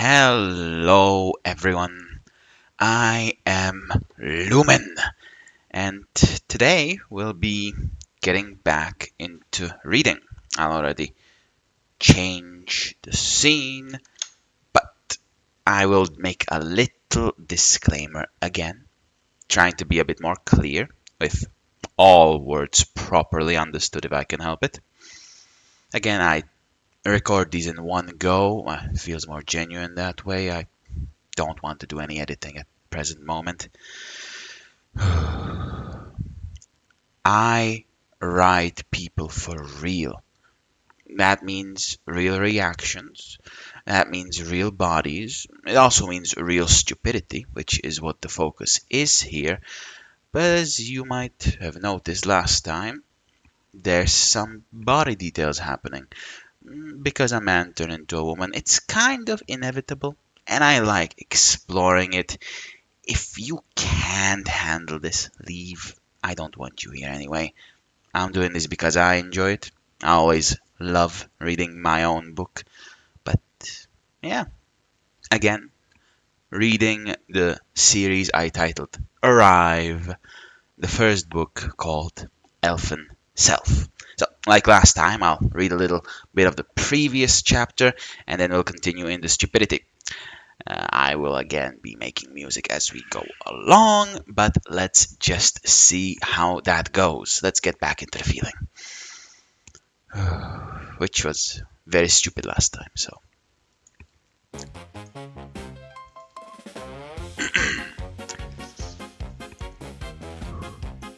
Hello, everyone. I am Lumen, and today we'll be getting back into reading. I'll already change the scene, but I will make a little disclaimer again, trying to be a bit more clear with all words properly understood if I can help it. Again, I record these in one go. It feels more genuine that way. I don't want to do any editing at present moment. I write people for real. That means real reactions. That means real bodies. It also means real stupidity, which is what the focus is here. But as you might have noticed last time, there's some body details happening. Because a man turned into a woman, it's kind of inevitable, and I like exploring it. If you can't handle this, leave. I don't want you here anyway. I'm doing this because I enjoy it. I always love reading my own book. But yeah, again, reading the series I titled Arrive, the first book called Elfen Self. So, like last time, I'll read a little bit of the previous chapter and then we'll continue in the stupidity. I will again be making music as we go along, but let's just see how that goes. Let's get back into the feeling. Which was very stupid last time, so.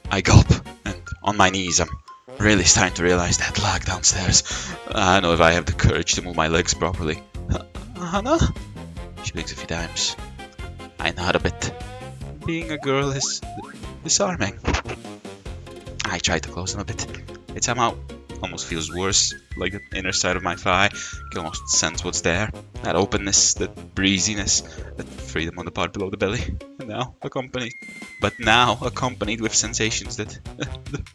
I gulp, and on my knees, I'm really starting to realize that lag downstairs. I don't know if I have the courage to move my legs properly. Hannah? She blinks a few times. I nod a bit. Being a girl is disarming. I try to close them a bit. It somehow almost feels worse, like the inner side of my thigh. I can almost sense what's there. That openness, that breeziness, that freedom on the part below the belly. And now accompanied with sensations that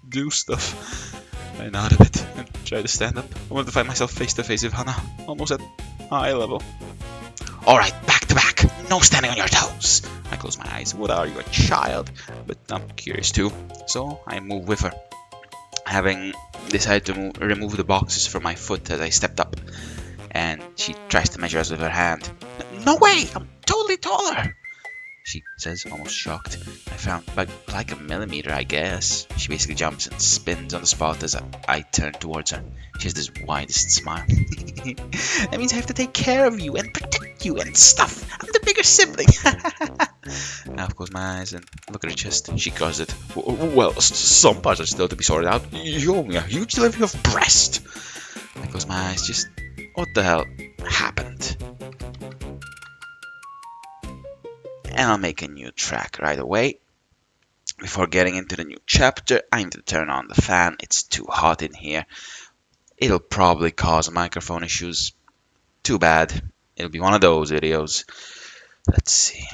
do stuff. I nod a bit and try to stand up. I want to find myself face to face with Hannah, almost at eye level. Alright, back to back. No standing on your toes. I close my eyes. What are you, a child? But I'm curious too, so I move with her. Having decided to remove the boxes from my foot as I stepped up, and she tries to measure us with her hand. No way! I'm totally taller! She says, almost shocked. I found like a millimeter, I guess. She basically jumps and spins on the spot as I turn towards her. She has this widest smile. That means I have to take care of you and protect you and stuff. I'm the bigger sibling. Now, of course, my eyes and look at her chest. She crosses it. Well, some parts are still to be sorted out. You owe me a huge delivery of breast. I close my eyes. Just what the hell happened? And I'll make a new track right away. Before getting into the new chapter, I need to turn on the fan. It's too hot in here. It'll probably cause microphone issues. Too bad. It'll be one of those videos. Let's see.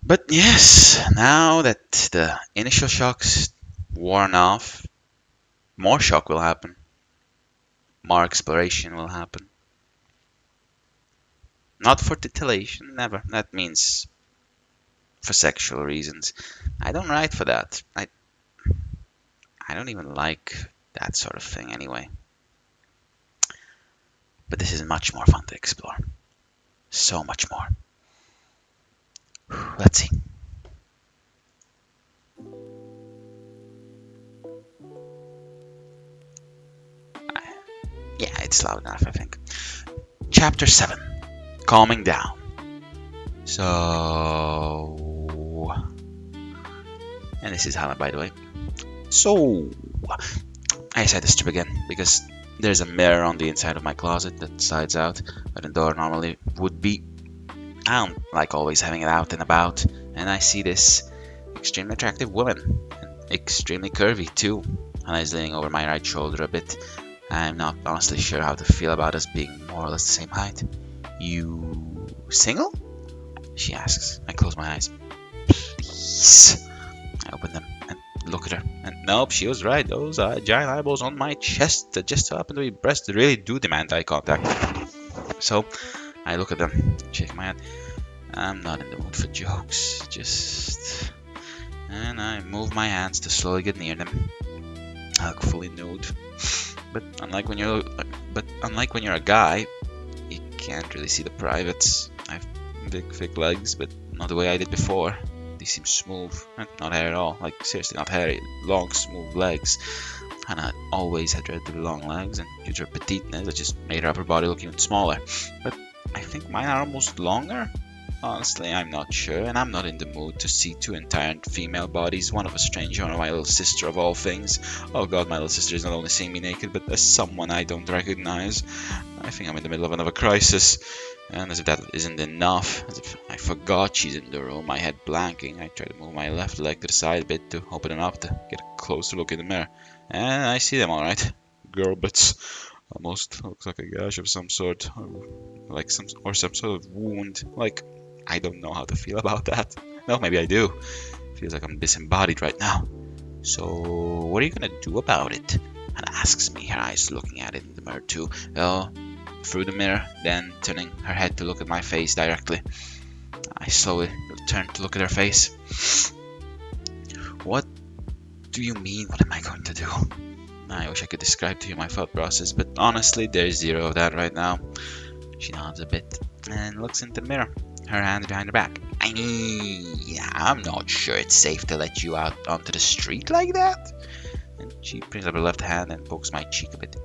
But yes, now that the initial shock's worn off, more shock will happen. More exploration will happen. Not for titillation, never. That means for sexual reasons. I don't write for that. I don't even like that sort of thing anyway. But this is much more fun to explore. So much more. Let's see. Yeah, it's loud enough, I think. Chapter 7. Calming down. So... And this is Hannah, by the way. So... I decided to strip again, because there's a mirror on the inside of my closet that slides out, where the door normally would be. I don't like always having it out and about, and I see this extremely attractive woman, and extremely curvy too. Hannah leaning over my right shoulder a bit. I'm not honestly sure how to feel about us being more or less the same height. You single? She asks. I close my eyes. Please. I open them and look at her. And nope, she was right. Those giant eyeballs on my chest that just happen to be breasts really do demand eye contact. So I look at them, shake my head. I'm not in the mood for jokes. And I move my hands to slowly get near them. I look fully nude. But unlike when you're a guy, you can't really see the privates. I have big, thick legs, but not the way I did before. They seem smooth, not hair at all. Like seriously, not hairy. Long, smooth legs. And I always had relatively long legs, and due to her petiteness, it just made her upper body look even smaller. But I think mine are almost longer. Honestly, I'm not sure, and I'm not in the mood to see two entire female bodies, one of a stranger, one of my little sister of all things. Oh god, my little sister is not only seeing me naked, but as someone I don't recognize. I think I'm in the middle of another crisis, and as if that isn't enough, as if I forgot she's in the room, my head blanking, I try to move my left leg to the side a bit to open it up to get a closer look in the mirror. And I see them alright. Girl bits. Almost looks like a gash of some sort, or some sort of wound. Like, I don't know how to feel about that. No, maybe I do. Feels like I'm disembodied right now. So, what are you gonna do about it? Hannah asks me, her eyes looking at it in the mirror too. Well, through the mirror, then turning her head to look at my face directly. I slowly turn to look at her face. What do you mean? What am I going to do? I wish I could describe to you my thought process, but honestly, there's zero of that right now. She nods a bit and looks into the mirror, her hands behind her back. I mean, I'm not sure it's safe to let you out onto the street like that. And she brings up her left hand and pokes my cheek a bit.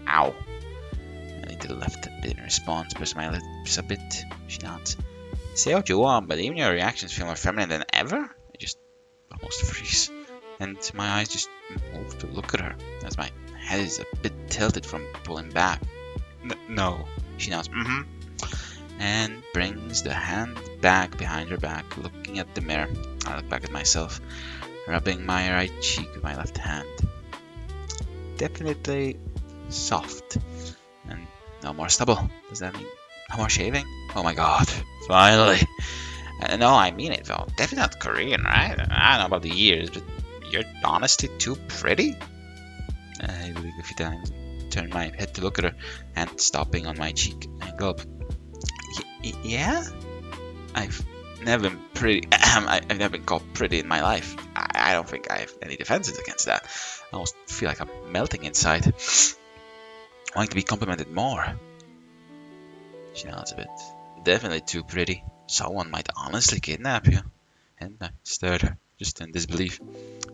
Ow. I lean to the left a bit in response, press my lips a bit. She nods. Say what you want, but even your reactions feel more feminine than ever. I just almost freeze. And my eyes just move to look at her, as my head is a bit tilted from pulling back. No, she nods, and brings the hand back behind her back, looking at the mirror. I look back at myself, rubbing my right cheek with my left hand. Definitely soft, and no more stubble. Does that mean no more shaving? Oh my god, finally! No, I mean it though. Definitely not Korean, right? I don't know about the years, but you're honestly too pretty. I look a few times, turn my head to look at her, and stopping on my cheek, and gulp. Yeah? I've never been pretty. I've never been called pretty in my life. I don't think I have any defenses against that. I almost feel like I'm melting inside, wanting to be complimented more. She nods a bit. Definitely too pretty. Someone might honestly kidnap you. And I stared at her, just in disbelief.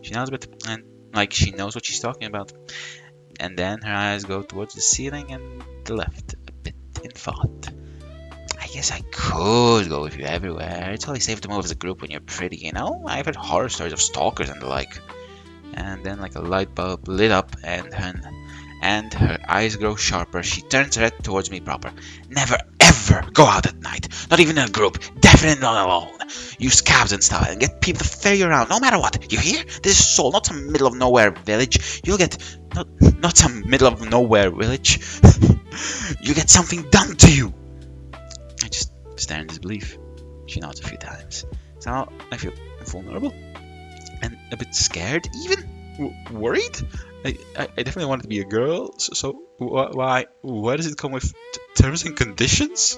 She nods a bit, and like she knows what she's talking about. And then her eyes go towards the ceiling and the left, a bit in thought. I guess I could go with you everywhere. It's only safe to move as a group when you're pretty, you know? I've heard horror stories of stalkers and the like. And then like a light bulb lit up and her eyes grow sharper. She turns her head towards me proper. Never ever go out at night. Not even in a group. Definitely not alone. Use cabs and stuff and get people to ferry you around no matter what. You hear? This is Seoul, not some middle of nowhere village. You'll get not some middle of nowhere village. You get something done to you. I just stare in disbelief. She nods a few times. So I feel vulnerable and a bit scared, even worried. I definitely wanted to be a girl. So why does it come with terms and conditions?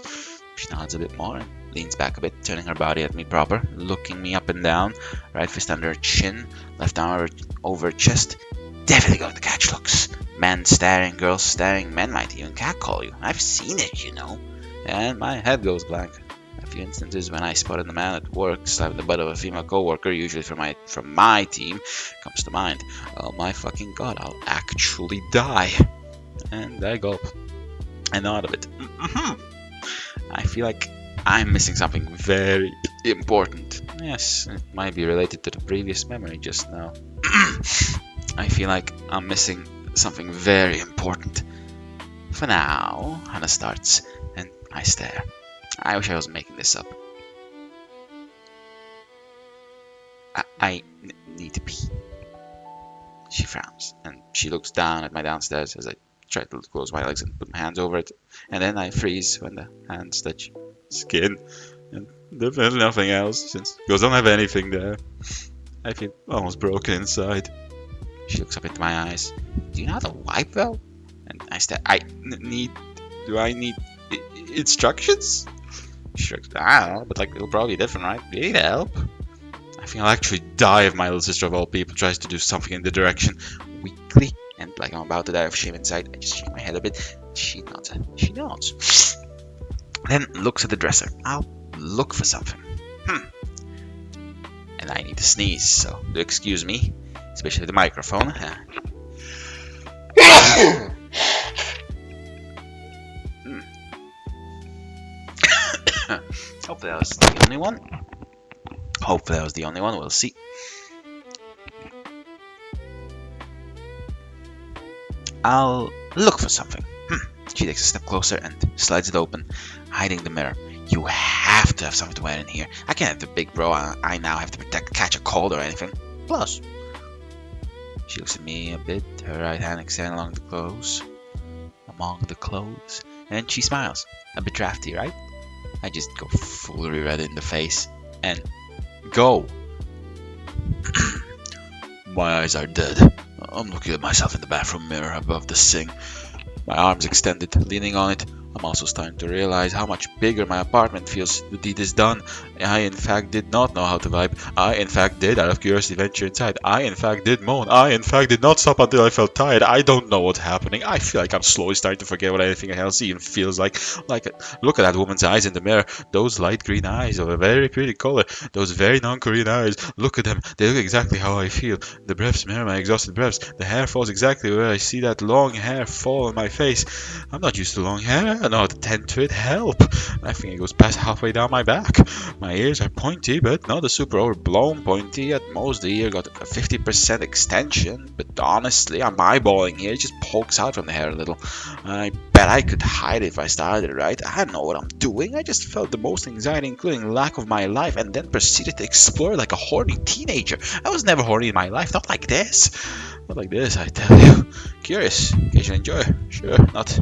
She nods a bit more and leans back a bit, turning her body at me proper, looking me up and down, right fist under her chin, left arm over her chest. Definitely going to catch looks. Men staring, girls staring, men might even catcall you. I've seen it, you know. And my head goes blank. A few instances when I spotted a man at work slapping the butt of a female co-worker, usually from my team, comes to mind. Oh my fucking god, I'll actually die. And I gulp. I nod a bit. I feel like I'm missing something very important. Yes, it might be related to the previous memory just now. I feel like I'm missing something very important. For now, Hannah starts, and I stare. I wish I wasn't making this up. I need to pee. She frowns, and she looks down at my downstairs as I try to close my legs and put my hands over it. And then I freeze when the hands touch skin. And definitely nothing else, since girls don't have anything there. I feel almost broken inside. She looks up into my eyes. Do you know how to wipe well? And I said, do I need instructions? She shrugs. I don't know, but like it'll probably be different, right? Do you need help? I think I'll actually die if my little sister of all people tries to do something in the direction. Weakly, and like I'm about to die of shame inside, I just shake my head a bit. She nods. She nods. Then looks at the dresser. I'll look for something. And I need to sneeze, so do excuse me, especially the microphone. Hopefully that was the only one. Hopefully that was the only one. We'll see. I'll look for something. She takes a step closer and slides it open, hiding the mirror. You have to have something to wear in here. I can't have the big bro I now have to catch a cold or anything. Plus, she looks at me a bit, her right hand extended among the clothes, and she smiles. A bit drafty, right? I just go fully red in the face and go. My eyes are dead. I'm looking at myself in the bathroom mirror above the sink. My arms extended, leaning on it. I'm also starting to realize how much bigger my apartment feels. The deed is done. I, in fact, did not know how to vibe. I, in fact, did, out of curiosity, venture inside. I, in fact, did moan. I, in fact, did not stop until I felt tired. I don't know what's happening. I feel like I'm slowly starting to forget what anything else even feels like. Look at that woman's eyes in the mirror. Those light green eyes of a very pretty color. Those very non-Korean eyes. Look at them. They look exactly how I feel. The breaths mirror my exhausted breaths. The hair falls exactly where I see that long hair fall on my face. I'm not used to long hair. I don't know how to tend to it. Help! I think it goes past halfway down my back. My ears are pointy, but not a super overblown pointy. At most, the ear got a 50% extension. But honestly, I'm eyeballing here. It just pokes out from the hair a little. I bet I could hide it if I started, right? I don't know what I'm doing. I just felt the most anxiety, including lack of my life, and then proceeded to explore like a horny teenager. I was never horny in my life. Not like this. Not like this, I tell you. Curious. Occasionally enjoy. Sure, not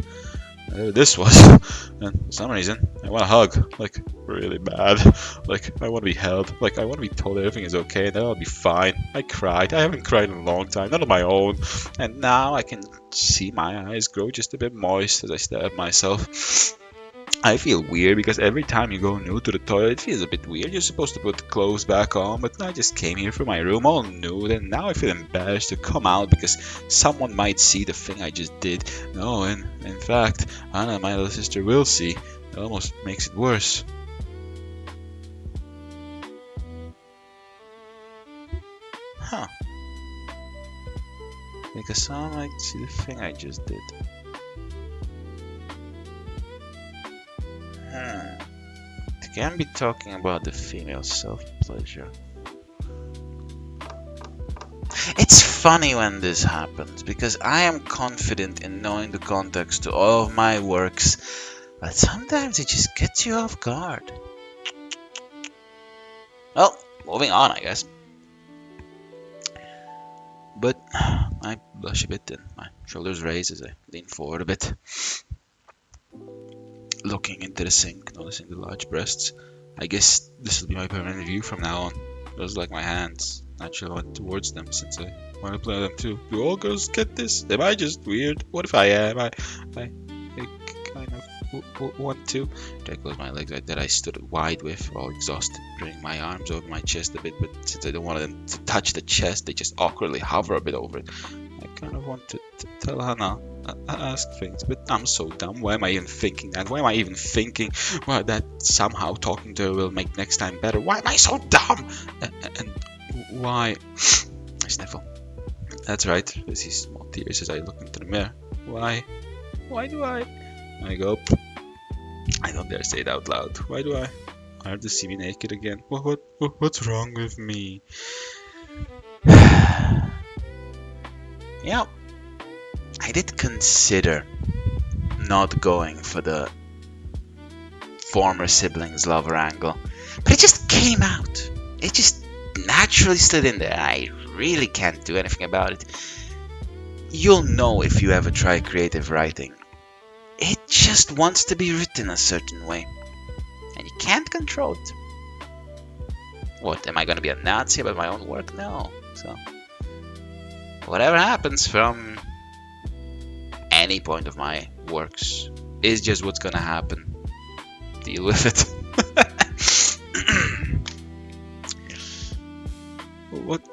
whatever this was. And for some reason, I want a hug. Like, really bad. Like, I want to be held. Like, I want to be told everything is okay and that I'll be fine. I cried. I haven't cried in a long time. Not on my own. And now I can see my eyes grow just a bit moist as I stare at myself. I feel weird because every time you go new to the toilet, it feels a bit weird. You're supposed to put the clothes back on, but I just came here from my room all nude, and now I feel embarrassed to come out because someone might see the thing I just did. No, and in fact, Anna, my little sister, will see. It almost makes it worse. Huh. Because someone might see the thing I just did. It can be talking about the female self-pleasure. It's funny when this happens, because I am confident in knowing the context to all of my works, but sometimes it just gets you off guard. Well, moving on, I guess. But I blush a bit and my shoulders raise as I lean forward a bit, looking into the sink, noticing the large breasts. I guess this will be my permanent view from now on. Those like my hands. Naturally went towards them since I want to play them too. Do all girls get this? Am I just weird? What if I am? I kind of want to. I closed my legs like that. I stood wide with, all exhausted, bringing my arms over my chest a bit, but since I don't want them to touch the chest, they just awkwardly hover a bit over it. I kind of want to tell Hannah, ask things, but I'm so dumb. Why am I even thinking that? Why am I even thinking that somehow talking to her will make next time better? Why am I so dumb? And why? I sniffle. That's right. I see small tears as I look into the mirror. Why? Why do I go? I don't dare say it out loud. Why do I have to see me naked again? What's wrong with me? Yeah, I did consider not going for the former siblings lover angle, but it just came out. It just naturally slid in there. I really can't do anything about it. You'll know if you ever try creative writing. It just wants to be written a certain way, and you can't control it. What, am I gonna be a Nazi about my own work? No. So, whatever happens from any point of my works is just what's gonna happen. Deal with it.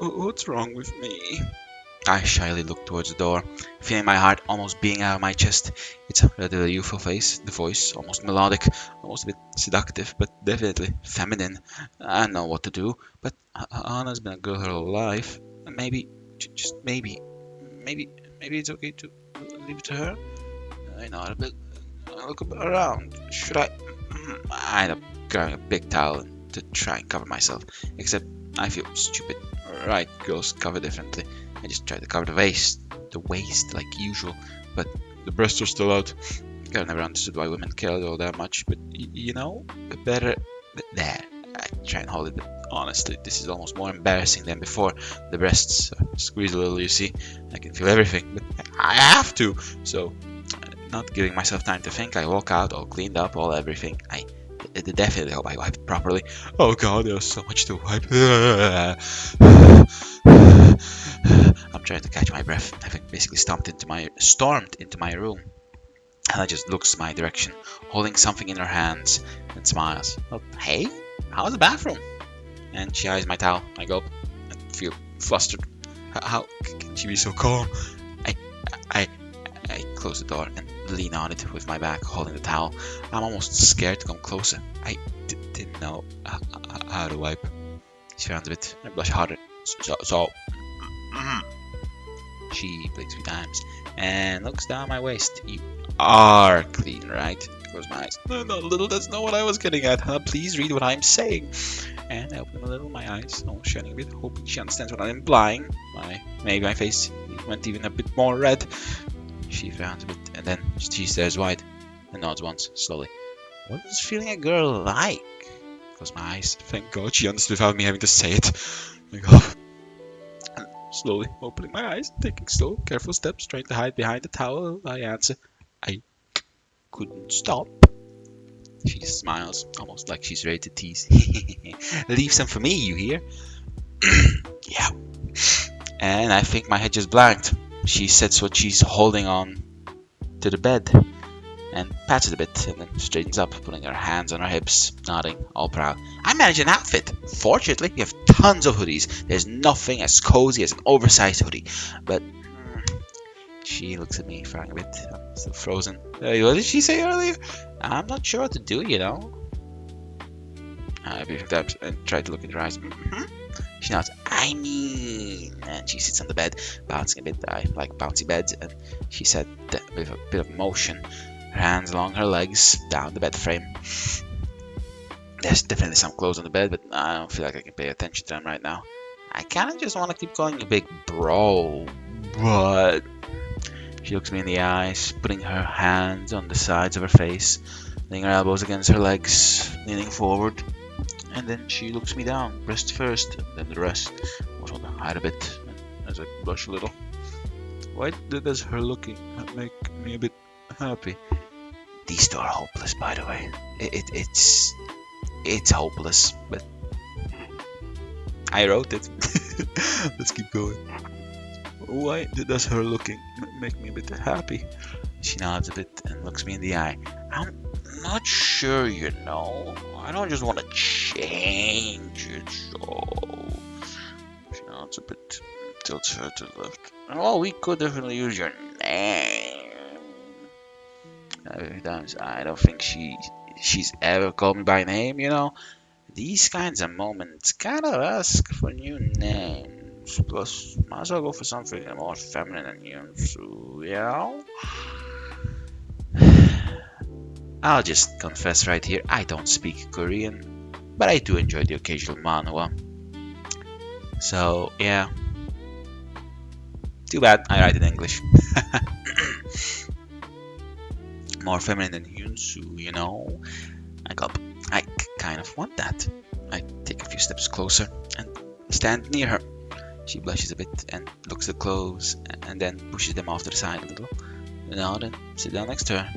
What's wrong with me? I shyly looked towards the door, feeling my heart almost beating out of my chest. It's a rather youthful face, the voice almost melodic, almost a bit seductive, but definitely feminine. I know what to do, but Anna's been a girl her whole life. Maybe, just maybe, maybe it's okay to leave it to her. I know a bit. I look around. Should I? I end up grabbing a big towel to try and cover myself, except I feel stupid. Right, girls cover differently. I just tried to cover the waist like usual, but the breasts are still out. I never understood why women cared all that much, but you know, better there. I try and hold it, but honestly, this is almost more embarrassing than before. The breasts squeeze a little, you see. I can feel everything, but I have to. So, not giving myself time to think, I walk out, all cleaned up, all everything. I definitely hope I wiped properly. Oh god, there's so much to wipe. I'm trying to catch my breath. I've basically stormed into my room. Ella just looks my direction, holding something in her hands, and smiles. Oh, hey, how's the bathroom? And she eyes my towel. I go up and feel flustered. How can she be so calm? I close the door and lean on it with my back, holding the towel. I'm almost scared to come closer. I didn't know how to wipe. She frowns a bit. I blush harder. So she blinks 3 times and looks down my waist. You are clean, right? Close my eyes. No, little that's not what I was getting at. Please read what I'm saying. And I open them a little, my eyes almost shining a bit, hoping she understands what I'm implying. Maybe my face went even a bit more red. She frowns a bit, and then she stares wide and nods once, slowly. What is feeling a girl like? Close my eyes. Thank God she understood without me having to say it. My God. And slowly opening my eyes, taking slow, careful steps, trying to hide behind the towel, I answer. I couldn't stop. She smiles, almost like she's ready to tease. Leave some for me, you hear? Yeah. And I think my head just blanked. She sets what she's holding on to the bed and pats it a bit and then straightens up, putting her hands on her hips, nodding, all proud. I manage an outfit. Fortunately, we have tons of hoodies. There's nothing as cozy as an oversized hoodie. But she looks at me, frowning a bit. I'm still frozen. What did she say earlier? I'm not sure what to do, you know. I picked up and tried to look in her eyes. She nods. I mean, and she sits on the bed, bouncing a bit. I like bouncy beds, and she said with a bit of motion, her hands along her legs, down the bed frame. There's definitely some clothes on the bed, but I don't feel like I can pay attention to them right now. I kind of just want to keep calling you big bro, but she looks me in the eyes, putting her hands on the sides of her face, laying her elbows against her legs, leaning forward. And then she looks me down, breast first, and then the rest. Also hide a bit, as I blush a little. Why does her looking make me a bit happy? These two are hopeless, by the way. It's hopeless, but I wrote it. Let's keep going. Why does her looking make me a bit happy? She nods a bit and looks me in the eye. I'm not sure, you know. I don't just want to change it, so... She nods a bit, tilts her to the left. Well, we could definitely use your name. Times I don't think she's ever called me by name, you know. These kinds of moments kind of ask for new names. Plus, might as well go for something more feminine than you, so, you know. I'll just confess right here, I don't speak Korean, but I do enjoy the occasional manhwa. So, yeah. Too bad I write in English. More feminine than Yunsu, you know. I kind of want that. I take a few steps closer and stand near her. She blushes a bit and looks at the clothes and then pushes them off to the side a little. Nod and sit down next to her.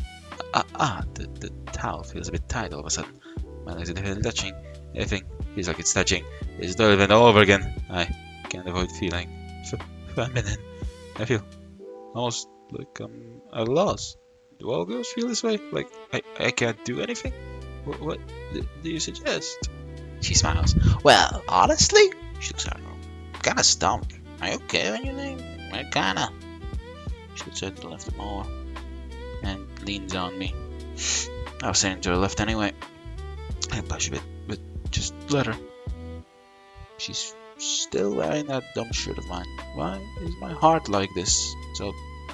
The towel feels a bit tight all of a sudden. My legs are definitely touching. Everything feels like it's touching. It's the event all over again. I can't avoid feeling feminine. I feel almost like I'm at a loss. Do all girls feel this way? Like I can't do anything? What do you suggest? She smiles. Well, honestly, she looks at her. Kinda stumped. Are you okay when you think? I kinda. She looks to the left more and leans on me. I was saying to her left anyway. I push a bit, but just let her. She's still wearing that dumb shirt of mine. Why is my heart like this? So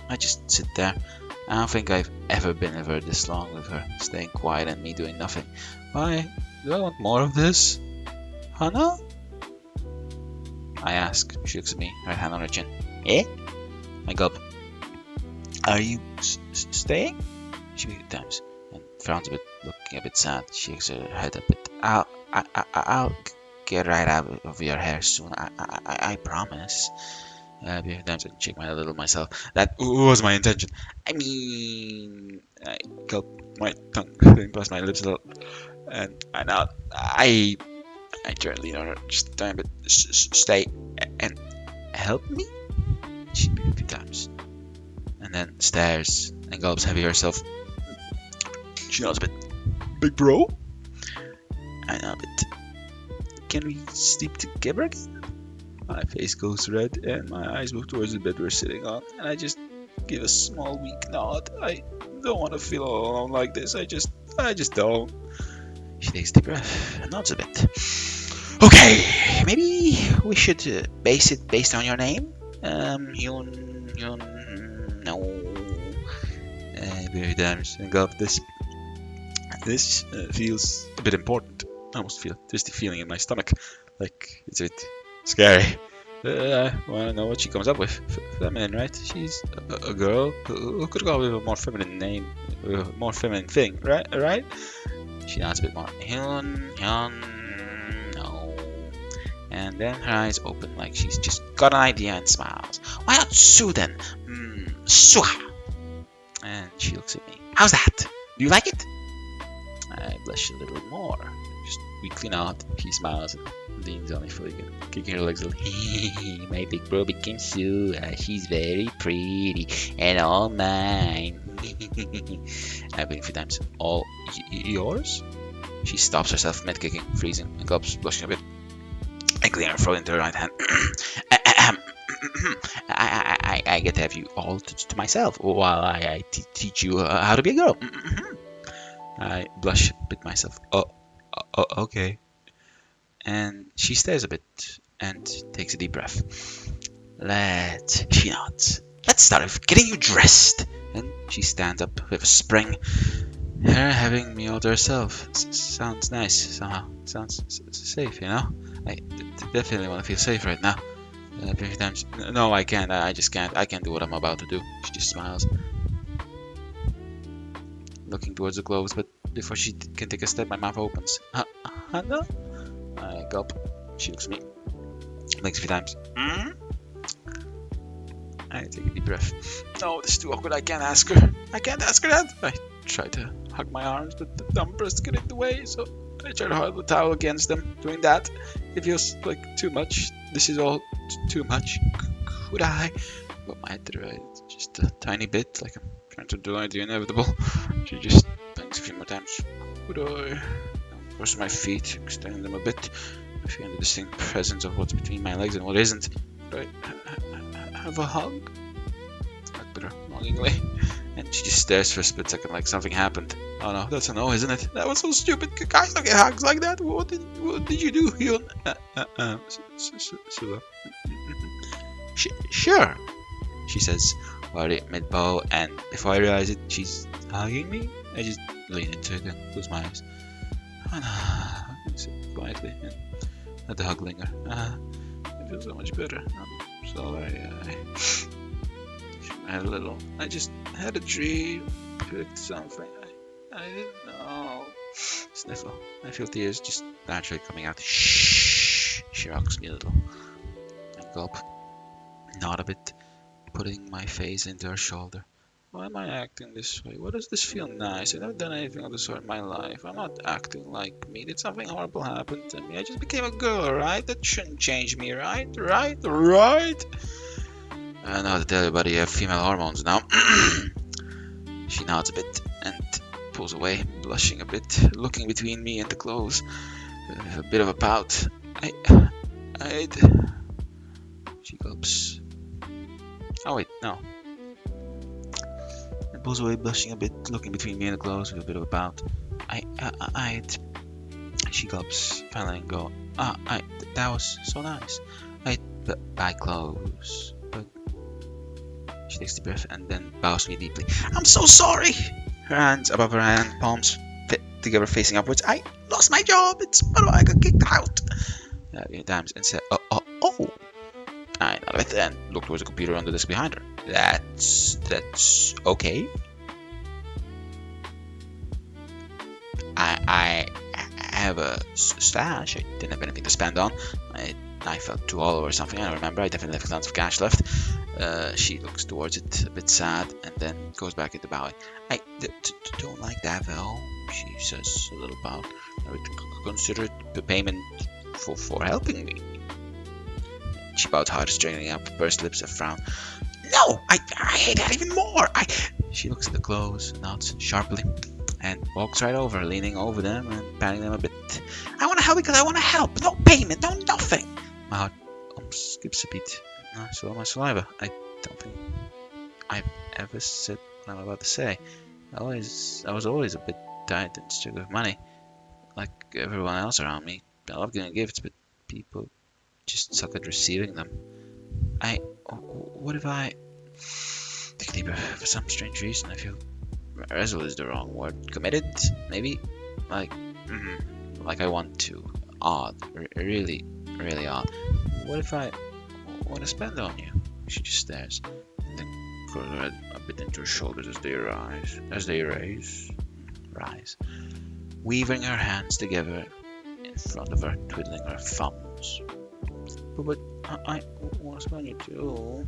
I just sit there. I don't think I've ever been with her this long, with her staying quiet and me doing nothing. Why do I want more of this? Hannah? I ask. She looks at me, her hand on her chin. Eh? I gulp. Are you staying? She makes it times and frowns a bit, looking a bit sad. She shakes her head a bit. I'll get right out of your hair soon. I promise. Being times I shake my head a little myself. That was my intention. I mean, I gulp, my tongue getting past my lips a little, and I nod. I turn and lean on her just a tiny bit. Stay and help me. She repeats a few times, and then stares and gulps heavy herself. She nods a bit. Big bro? I nod a bit. Can we sleep together again? My face goes red and my eyes move towards the bed we're sitting on, and I just give a small weak nod. I don't want to feel all alone like this. I just don't. She takes a deep breath and nods a bit. Okay, maybe we should base it based on your name. No. Very damaged and gulp. This feels a bit important. I almost feel a twisty feeling in my stomach, like it's a bit scary. I want to know what she comes up with. Feminine, right? She's a girl who could go with a more feminine name, a more feminine thing, right? Right? She nods a bit more. Hyun, no. And then her eyes open like she's just got an idea and smiles. Why not Sue then? Suha. And she looks at me. How's that? Do you like it? I blush a little more. Just weakly nod. She smiles and leans on me fully again, kicking her legs a little. My big bro became Sue. She's very pretty and all mine. I've been a few times. All yours? She stops herself mid-kicking, freezing, and gulps, blushing a bit. I clear her throat into her right hand. I get to have you all to myself while I teach you how to be a girl. I blush a bit myself. Okay. And she stares a bit and takes a deep breath. She nods. Let's start with getting you dressed. And she stands up with a spring. Her having me all to herself sounds nice somehow. Sounds safe, you know? I definitely want to feel safe right now. Times. No, I can't. I just can't. I can't do what I'm about to do. She just smiles, looking towards the clothes, but before she can take a step, my mouth opens. Hannah? I gulp. She looks at me. Blinks a few times. I take a deep breath. No, this is too awkward. I can't ask her. I can't ask her that. I try to hug my arms, but the dumb breasts get in the way, so I try to hold the towel against them. Doing that, it feels like too much. This is all too much. Could I? Put my head to the right, just a tiny bit, like I'm trying to do the inevitable. She just blinks a few more times. Could I? Cross my feet, extend them a bit. I feel the distinct presence of what's between my legs and what isn't. Could I have a hug? I look at her longingly, and she just stares for a split second like something happened. Oh no, that's a no, isn't it? That was so stupid. Guys don't get hugs like that. What did you do, Hyun? Sure, she says, already at mid-bow, and before I realize it, she's hugging me. I just lean into it and close my eyes. I sit quietly and let the hug linger. It feels so much better. I'm sorry. I shook my head a little. I just had a dream. Picked something. I didn't know. Sniffle. I feel tears just naturally coming out. Shh. She rocks me a little. I gulp. Nod a bit, putting my face into her shoulder. Why am I acting this way? Why does this feel nice? I've never done anything of the sort in my life. I'm not acting like me. Did something horrible happen to me? I just became a girl, right? That shouldn't change me, right? Right? I know to tell you, buddy, you have female hormones now. She nods a bit and pulls away, blushing a bit, looking between me and the clothes. A bit of a pout. I. She gulps. Oh wait, no. And pulls away, blushing a bit, looking between me and the clothes with a bit of a pout. I. She gulps, finally go. That was so nice. Buy clothes. But she takes a deep breath and then bows me deeply. I'm so sorry! Her hands above her hand, palms fit together facing upwards. I lost my job. I got kicked out. Times and said, oh. I nodded with and looked towards the computer on the desk behind her. That's okay. I have a stash. I didn't have anything to spend on. I felt too hollow or something. I don't remember. I definitely have tons of cash left. She looks towards it, a bit sad, and then goes back into bowing. I don't like that though, she says, a little bowed. I would consider it the payment for helping me. She bowed hard, straightening up, pursed lips, a frown. No, I hate that even more. She looks at the clothes, nods sharply, and walks right over, leaning over them and patting them a bit. I want to help because I want to help. No payment, no nothing. My heart skips a beat. I swallow my saliva. I don't think I've ever said what I'm about to say. I was always a bit tight and strict with money, like everyone else around me. I love giving gifts, but people just suck at receiving them. What if I take a deep breath? For some strange reason, I feel wrestle is the wrong word. Committed, maybe? Like, like I want to. Odd. Really, really odd. What if I want to spend on you? She just stares, and then curls her head a bit into her shoulders as they rise, weaving her hands together in front of her, twiddling her thumbs. But I want to spend you too.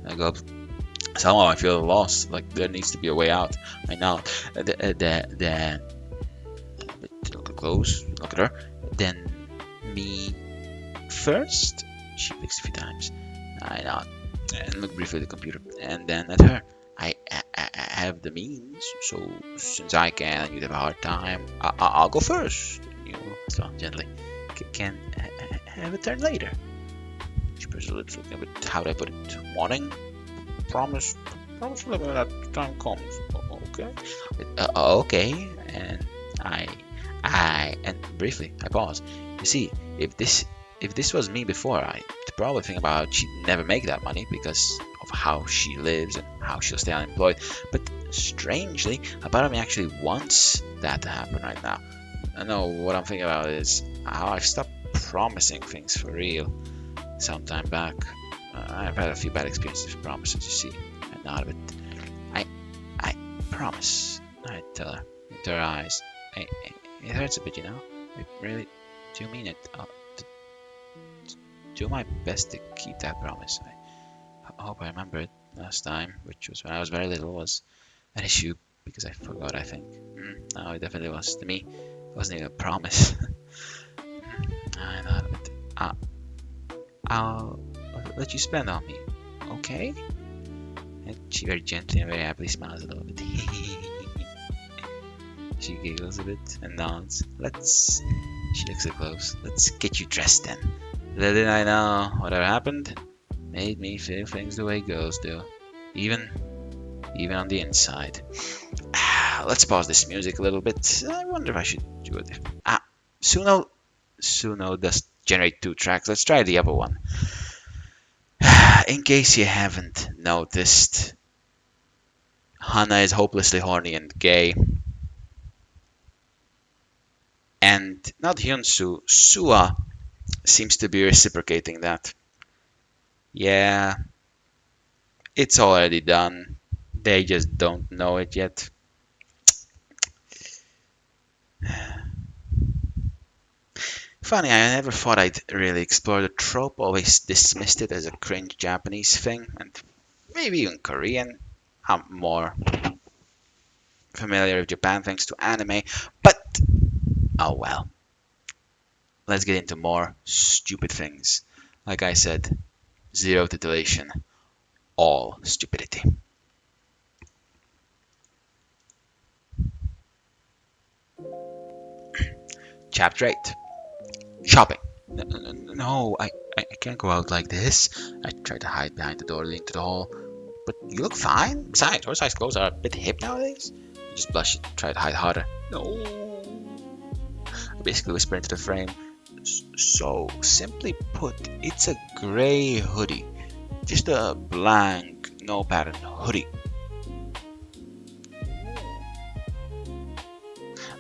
I go. Somehow I feel lost, like there needs to be a way out. I know. Then look close, look at her. Then me first. She blinks a few times. I nod and look briefly at the computer, and then at her. I have the means, so since I can, and you'd have a hard time. I'll go first. You know, so gently. Can have a turn later. She purses her lips, looking a bit. How do I put it? Wanting. Promise whenever that time comes. Okay. Okay. And and briefly I pause. You see, if this was me before, I'd probably think about she'd never make that money because of how she lives and how she'll stay unemployed. But strangely, a part of me actually wants that to happen right now. I know what I'm thinking about is how I've stopped promising things for real some time back. I've had a few bad experiences with promises, you see. I'm not of it. I promise, I tell her, into her eyes. It hurts a bit, you know. I really do mean it. I'll do my best to keep that promise. I hope I remember it. Last time, which was when I was very little, was an issue because I forgot, I think. No, it definitely was. To me, it wasn't even a promise. I'm not of it. I'll let you spend on me, okay? And she very gently and very happily smiles a little bit. She giggles a bit and nods. She looks at clothes. Let's get you dressed then. Little did I know whatever happened made me feel things the way girls do. Even on the inside. Let's pause this music a little bit. I wonder if I should do it. Suno does generate 2 tracks. Let's try the other one. In case you haven't noticed, Hana is hopelessly horny and gay. And not Hyunsu, Sua seems to be reciprocating that. Yeah, it's already done. They just don't know it yet. Funny, I never thought I'd really explore the trope, always dismissed it as a cringe Japanese thing, and maybe even Korean. I'm more familiar with Japan thanks to anime, but oh well. Let's get into more stupid things. Like I said, zero titillation, all stupidity. Chapter 8. Shopping. No, I can't go out like this. I tried to hide behind the door leading to the hall. But you look fine. Besides, oversized clothes are a bit hip nowadays. I just blushed and tried to hide harder. No. I basically whispered into the frame. So, simply put, it's a grey hoodie. Just a blank, no pattern hoodie.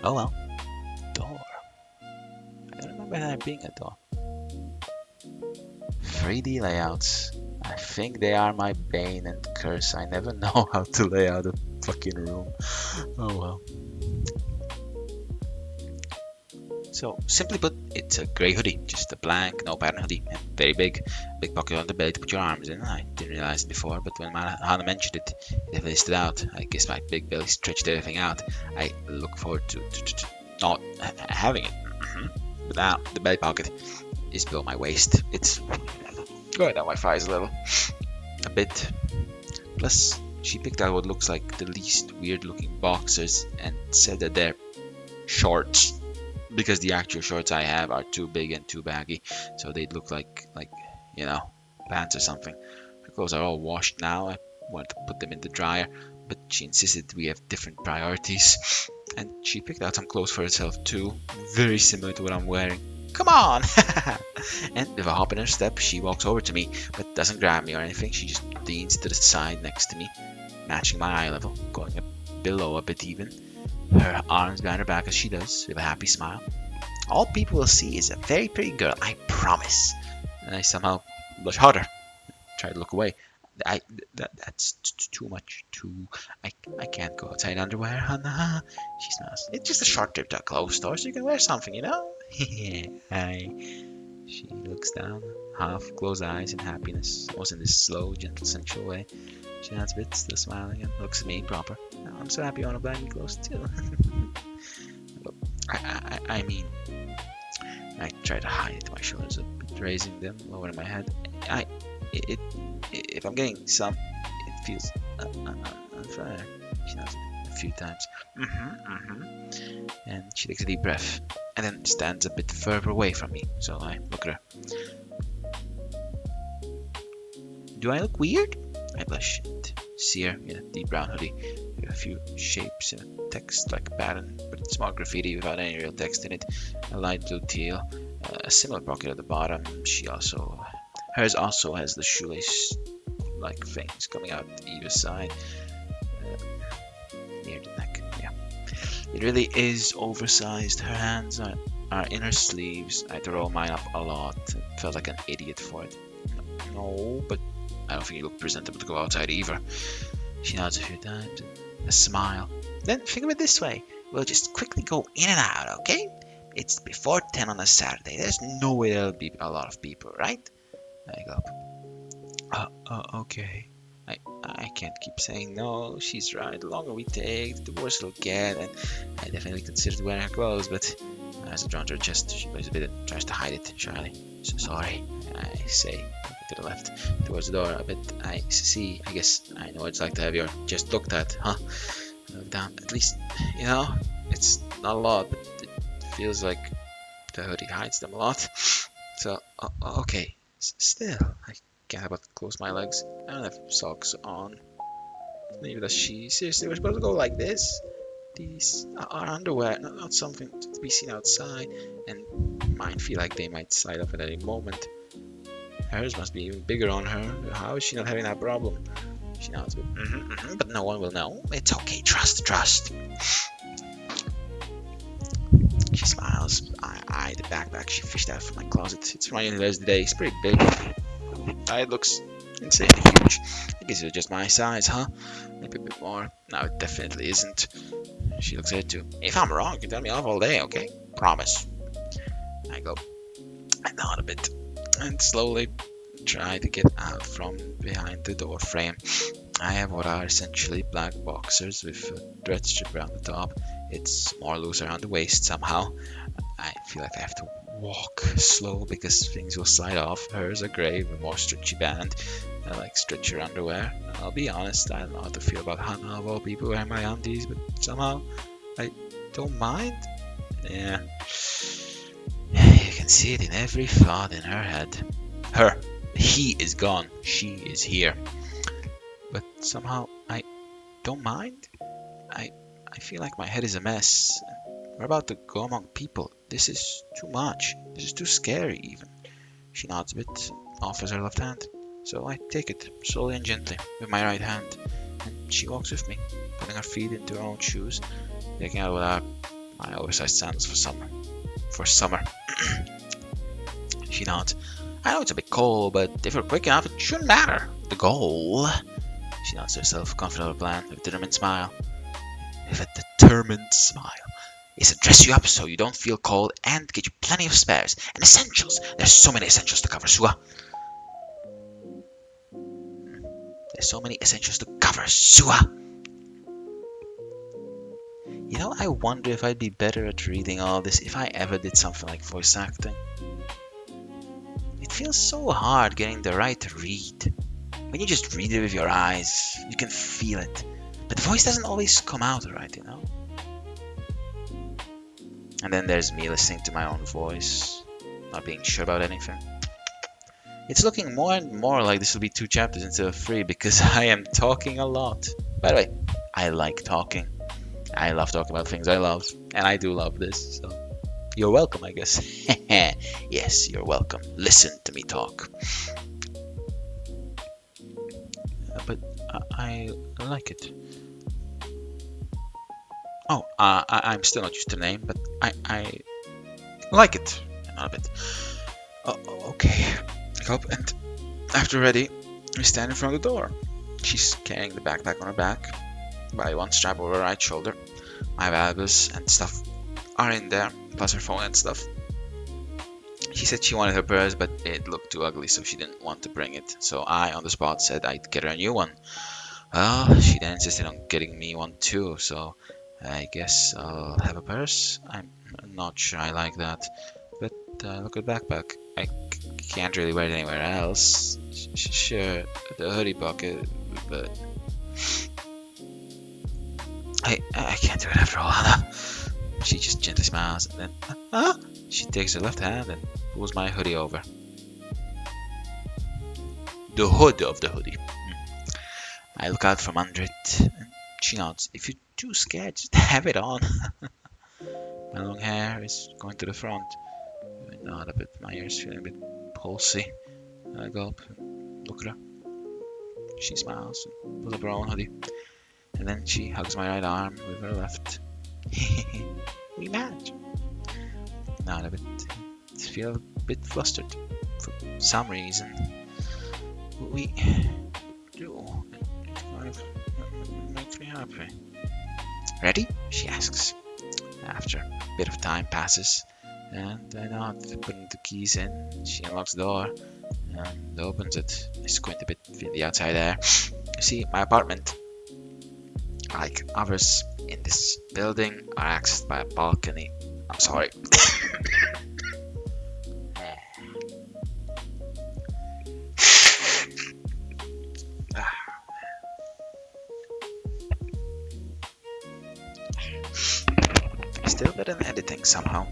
Oh well. Door. I don't remember there being a door. 3D layouts. I think they are my bane and curse. I never know how to lay out a fucking room. Oh well. So, simply put, it's a grey hoodie. Just a blank, no pattern hoodie. And very big. Big pocket on the belly to put your arms in. I didn't realize it before, but when Hannah mentioned it, it definitely stood out. I guess my big belly stretched everything out. I look forward to not having it. But now, the belly pocket is below my waist. It's good that my thighs level. A bit. Plus, she picked out what looks like the least weird looking boxers and said that they're shorts. Because the actual shorts I have are too big and too baggy, so they'd look like you know, pants or something. Her clothes are all washed now. I wanted to put them in the dryer, but she insisted we have different priorities. And she picked out some clothes for herself too, very similar to what I'm wearing. Come on! And with a hop in her step, she walks over to me, but doesn't grab me or anything. She just leans to the side next to me, matching my eye level, going up below a bit even. Her arms behind her back as she does, with a happy smile. All people will see is a very pretty girl, I promise. And I somehow blush harder, try to look away. That's too much. I can't go outside in underwear, Hannah. She smiles. It's just a short trip to a clothes store, so you can wear something, you know. Hi. She looks down, half closed eyes in happiness, almost in this slow, gentle, sensual way. She nods a bit, still smiling, and looks at me proper. I'm so happy I want to buy me clothes too. I mean, I try to hide it to my shoulders a bit, raising them lower in my head. If I'm getting some, it feels unfair. She nods a few times. And she takes a deep breath, and then stands a bit further away from me. So I look at her. Do I look weird? I blush and see her in a deep brown hoodie with a few shapes and a text-like pattern, but it's more graffiti without any real text in it. A light blue teal, a similar pocket at the bottom. Hers also has the shoelace-like things coming out either side, near the neck. Yeah, it really is oversized. Her hands are in her sleeves. I had to roll mine up a lot. I felt like an idiot for it. No, but I don't think you look presentable to go outside either. She nods a few times and a smile. Then think of it this way. We'll just quickly go in and out, okay? It's before 10 on a Saturday. There's no way there'll be a lot of people, right? I go, okay. I can't keep saying no. She's right. The longer we take, the worse it'll get. And I definitely considered wearing her clothes, but as I drawn to her chest, she plays a bit and tries to hide it shyly. So sorry, I say, to the left, towards the door a bit. I see. I guess I know what it's like to have your chest looked at, huh? Look down. At least, you know, it's not a lot, but it feels like the hoodie hides them a lot. So, okay. Still, I can't help but close my legs. I don't have socks on. Neither does she. Seriously, we're supposed to go like this? These are underwear, not something to be seen outside, and mine feel like they might slide off at any moment. Hers must be even bigger on her. How is she not having that problem? She nods, but no one will know. It's okay, trust. She smiles. I eye the backpack she fished out from my closet. It's from my university days, pretty big. It looks insanely huge. I guess it's just my size, huh? Maybe a bit more. No, it definitely isn't. She looks at it too. If I'm wrong, you can tell me off all day, okay? Promise. I nod a bit and slowly try to get out from behind the door frame. I have what are essentially black boxers with a thread strip around the top. It's more loose around the waist somehow. I feel like I have to walk slow because things will slide off. Hers are grey with more stretchy band. I like stretchier underwear. I'll be honest, I don't know how to feel about Hannah of all people wearing my undies, but somehow I don't mind. Yeah. You can see it in every thought in her head. Her. He is gone. She is here. But somehow I don't mind. I I feel like my head is a mess. We're about to go among people. This is too much. This is too scary even. She nods a bit, offers her left hand. So I take it, slowly and gently, with my right hand. And she walks with me, putting her feet into her own shoes, taking out what are my oversized sandals for summer. For summer. She nods. I know it's a bit cold, but if we're quick enough, it shouldn't matter. The goal. She nods to herself, confident of her plan, with a determined smile. With a determined smile. Is to dress you up so you don't feel cold and get you plenty of spares and essentials. There's so many essentials to cover, Sua. There's so many essentials to cover, Sua. You know, I wonder if I'd be better at reading all this if I ever did something like voice acting. It feels so hard getting the right read. When you just read it with your eyes, you can feel it. But the voice doesn't always come out right, you know? And then there's me listening to my own voice, not being sure about anything. It's looking more and more like this will be 2 chapters instead of 3 because I am talking a lot. By the way, I like talking. I love talking about things I love, and I do love this, so you're welcome, I guess. Yes, you're welcome. Listen to me talk. But I like it. Oh, I'm still not used to the name, but I like it a bit. Oh, okay. I go up and after ready, we stand in front of the door. She's carrying the backpack on her back, by one strap over her right shoulder. My valuables and stuff are in there, plus her phone and stuff. She said she wanted her purse, but it looked too ugly, so she didn't want to bring it. So I, on the spot, said I'd get her a new one. Well, she then insisted on getting me one too, so I guess I'll have a purse. I'm not sure I like that, but look at the backpack. I can't really wear it anywhere else. Sure, the hoodie pocket, but I can't do it after all, Hannah. She just gently smiles and then she takes her left hand and pulls my hoodie over. The hood of the hoodie. I look out from under it and she nods. If you're too scared, just have it on. My long hair is going to the front. I nod a bit, my ears feeling a bit pulsy. I go up and look at her. She smiles and pulls up her own hoodie. And then she hugs my right arm with her left. We match. Nod a bit. I feel a bit flustered for some reason. We do. It kind of makes me happy. Ready? She asks. After a bit of time passes, and I nod, putting the keys in. She unlocks the door and opens it. I squint a bit in the outside air. You see, my apartment, like others in this building, are accessed by a balcony. I'm sorry. Still better than editing somehow.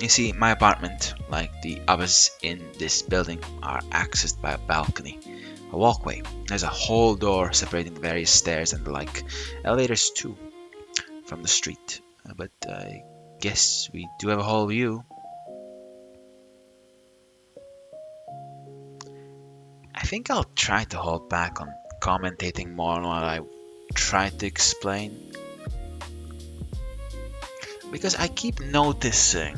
You see, my apartment, like the others in this building, are accessed by a balcony, a walkway. There's a whole door separating the various stairs and the like. Elevators too, from the street. But I guess we do have a whole view. I think I'll try to hold back on commentating more on what I try to explain. Because I keep noticing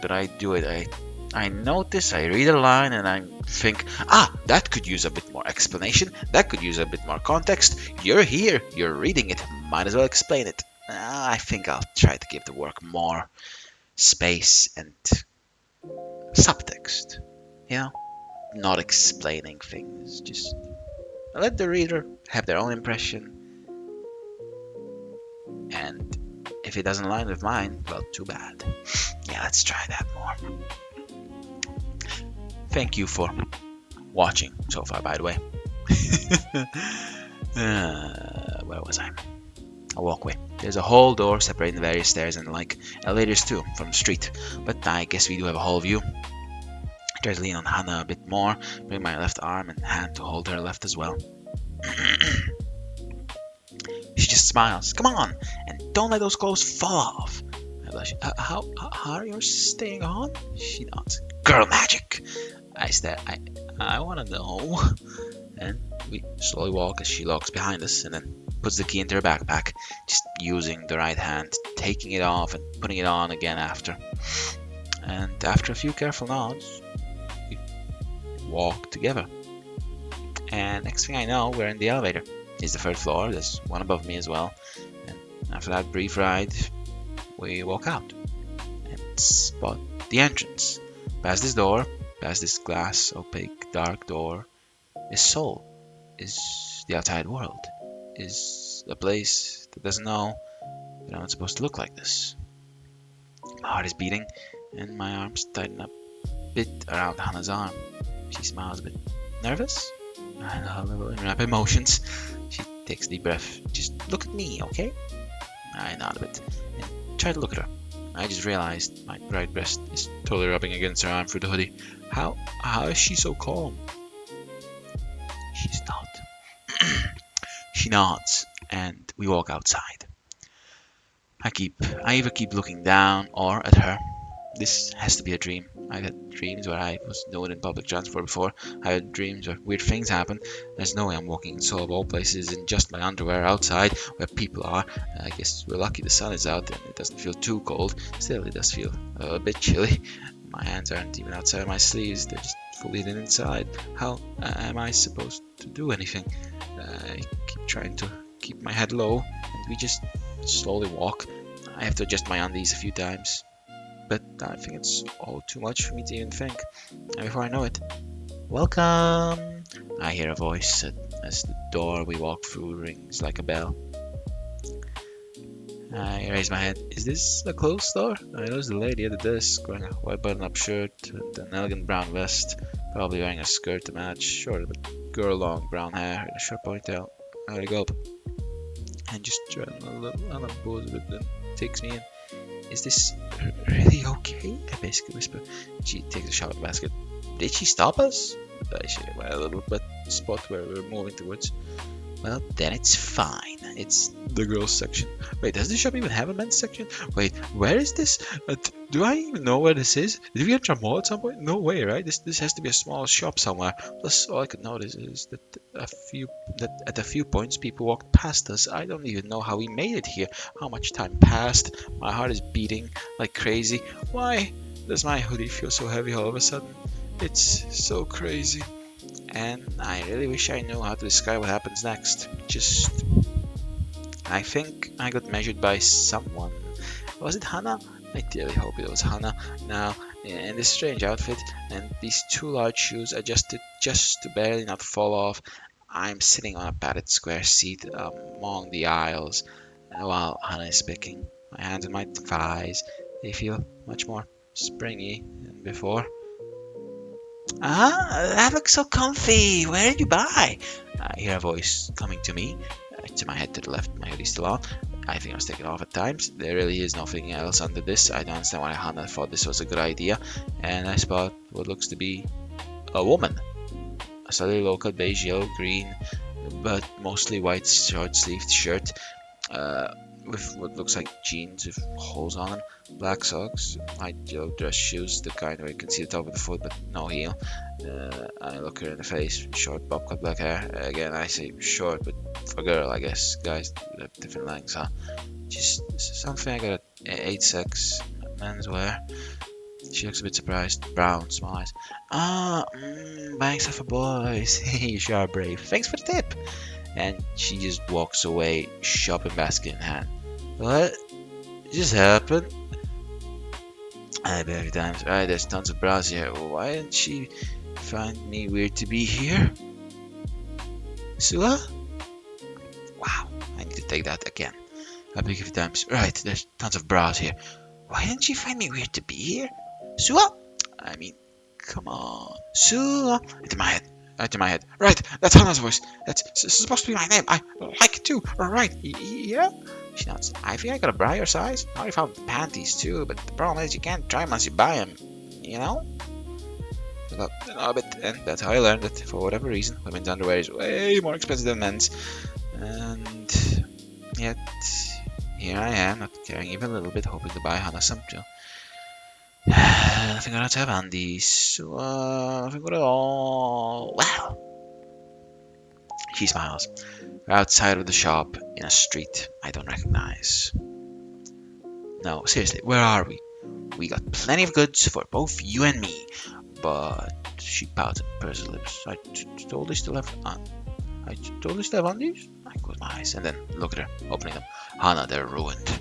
that I do it. I notice, I read a line and I think, that could use a bit more explanation, that could use a bit more context. You're here, you're reading it, might as well explain it. I think I'll try to give the work more space and subtext. You know, not explaining things. Just let the reader have their own impression. And if it doesn't align with mine, well, too bad. Yeah, let's try that more. Thank you for watching so far, by the way. Where was I? A walkway. There's a hall door separating the various stairs and like elevators too from the street. But I guess we do have a whole view. I try to lean on Hannah a bit more, bring my left arm and hand to hold her left as well. She just smiles. Come on, and don't let those clothes fall off. I blush. How are you staying on? She nods. Girl magic. I stare. I want to know. And we slowly walk as she locks behind us and then puts the key into her backpack, just using the right hand, taking it off and putting it on again after. And after a few careful nods, we walk together. And next thing I know, we're in the elevator. It's the third floor, there's one above me as well. And after that brief ride, we walk out and spot the entrance. Past this door, past this glass, opaque, dark door, is soul, is the outside world, is a place that doesn't know that I'm supposed to look like this. My heart is beating and my arms tighten up a bit around Hannah's arm. She smiles a bit. Nervous? I know, a little in rapid motions. She takes a deep breath. Just look at me, okay? I nod a bit and try to look at her. I just realized my right breast is totally rubbing against her arm through the hoodie. How is she so calm? She's not. She nods, and we walk outside. I either keep looking down or at her. This has to be a dream. I've had dreams where I was nude in public transport before. I had dreams where weird things happen. There's no way I'm walking in Seoul of all places in just my underwear outside where people are. I guess we're lucky the sun is out and it doesn't feel too cold. Still, it does feel a bit chilly. My hands aren't even outside my sleeves. They're just fully in inside. How am I supposed to do anything? I keep trying to keep my head low and we just slowly walk. I have to adjust my undies a few times. But I think it's all too much for me to even think. And before I know it, welcome! I hear a voice as the door we walk through rings like a bell. I raise my head. Is this a clothes store? I notice the lady at the desk wearing a white button-up shirt and an elegant brown vest, probably wearing a skirt to match, short but girl long brown hair and a short ponytail. I go up and just try a little unopposed with it takes me in. Is this really okay? I basically whisper. She takes a shopping basket. Did she stop us? I say, well, a little bit spot where we're moving towards. Well, then it's fine. It's the girls section. Wait, does this shop even have a men's section? Wait, where is this? Do I even know where this is? Did we enter a mall at some point? No way, right? This has to be a small shop somewhere. Plus, all I could notice is that at a few points people walked past us. I don't even know how we made it here. How much time passed? My heart is beating like crazy. Why does my hoodie feel so heavy all of a sudden? It's so crazy. And I really wish I knew how to describe what happens next. I think I got measured by someone. Was it Hannah? I dearly hope it was Hannah. Now, in this strange outfit and these two large shoes adjusted just to barely not fall off, I'm sitting on a padded square seat among the aisles while Hannah is picking. My hands on my thighs. They feel much more springy than before. Ah, that looks so comfy. Where did you buy? I hear a voice coming to me. I turn my head to the left, my hoodie still on. I think I was taking off at times. There really is nothing else under this. I don't understand why Hannah thought this was a good idea. And I spot what looks to be a woman. A slightly low-cut beige, yellow, green, but mostly white short-sleeved shirt. With what looks like jeans with holes on them, black socks, light yellow dress shoes, the kind where you can see the top of the foot but no heel. I look her in the face, short bob cut black hair. Again, I say short, but for a girl, I guess. Guys have different lengths, huh? Just something I got at 8-6 menswear. She looks a bit surprised. Brown, small eyes. Buying stuff for boys. You sure are brave. Thanks for the tip. And she just walks away, shopping basket in hand. What just happened? I bet every time. Right, there's tons of bras here. Why didn't she find me weird to be here? Sua? Wow, I need to take that again. I bet every time. Right, there's tons of bras here. Why didn't she find me weird to be here? Sua? I mean, come on. Sua? Into my head. Into my head. Right, that's Hannah's voice. That's supposed to be my name. I like it too. Right, yeah? She nods. I think I got a bra your size. I already found panties too, but the problem is you can't try them unless you buy them. You know? And that's how I learned that for whatever reason, women's underwear is way more expensive than men's. And yet, here I am, not caring even a little bit, hoping to buy Hannah some too. Nothing gonna have undies. Nothing good at all. Wow. She smiles. We're outside of the shop in a street I don't recognize. No, seriously, where are we? We got plenty of goods for both you and me. But she pouts and purses her lips. I totally still have undies? I close my eyes and then look at her, opening them. Hannah, they're ruined.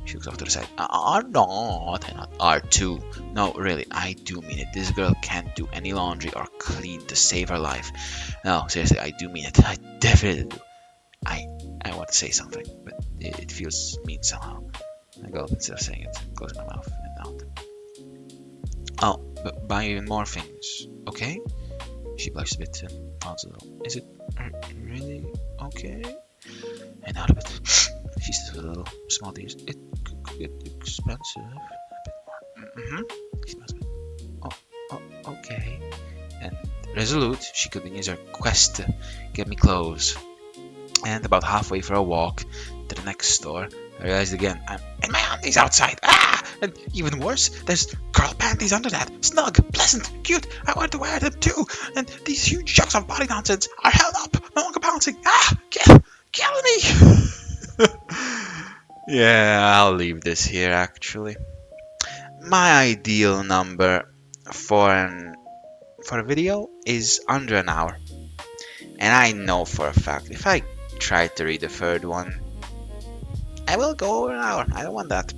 She looks off to the side. Are not, and not are too. No, really, I do mean it. This girl can't do any laundry or clean to save her life. No, seriously, I do mean it. I definitely do. I want to say something, but it feels mean somehow. I go instead of saying it, close my mouth and out. Oh, but buy even more things, okay? She blushes a bit and nods a little. Is it really okay? And out of it, she says with a little small tears. It could get expensive. A bit more. He smiles a bit. Okay. And resolute, she continues her quest to get me clothes. And about halfway for a walk to the next store, I realized again, I'm in my undies outside. Ah! And even worse, there's girl panties under that. Snug, pleasant, cute. I want to wear them too. And these huge chunks of body nonsense are held up, no longer bouncing. Ah! Kill me! Yeah, I'll leave this here actually. My ideal number for a video is under an hour. And I know for a fact if I try to read the third one, I will go over an hour. I don't want that.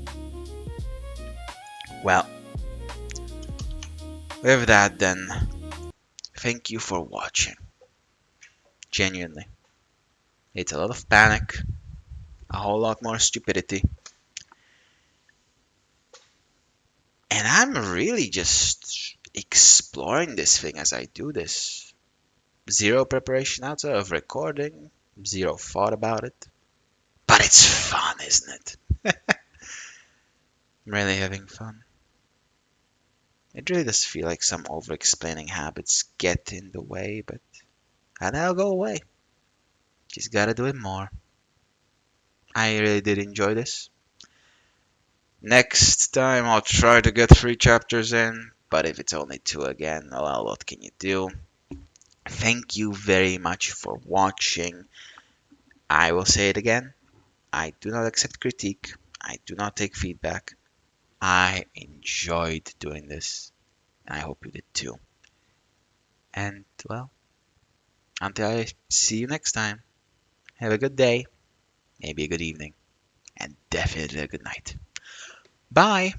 Well, with that then, thank you for watching. Genuinely. It's a lot of panic, a whole lot more stupidity. And I'm really just exploring this thing as I do this. Zero preparation outside of recording, zero thought about it. But it's fun, isn't it? I'm really having fun. It really does feel like some over-explaining habits get in the way, but and they'll go away. Just gotta do it more. I really did enjoy this. Next time I'll try to get 3 chapters in, but if it's only 2 again, well, what can you do? Thank you very much for watching. I will say it again. I do not accept critique. I do not take feedback. I enjoyed doing this, and I hope you did too. And, well, until I see you next time, have a good day, maybe a good evening, and definitely a good night. Bye!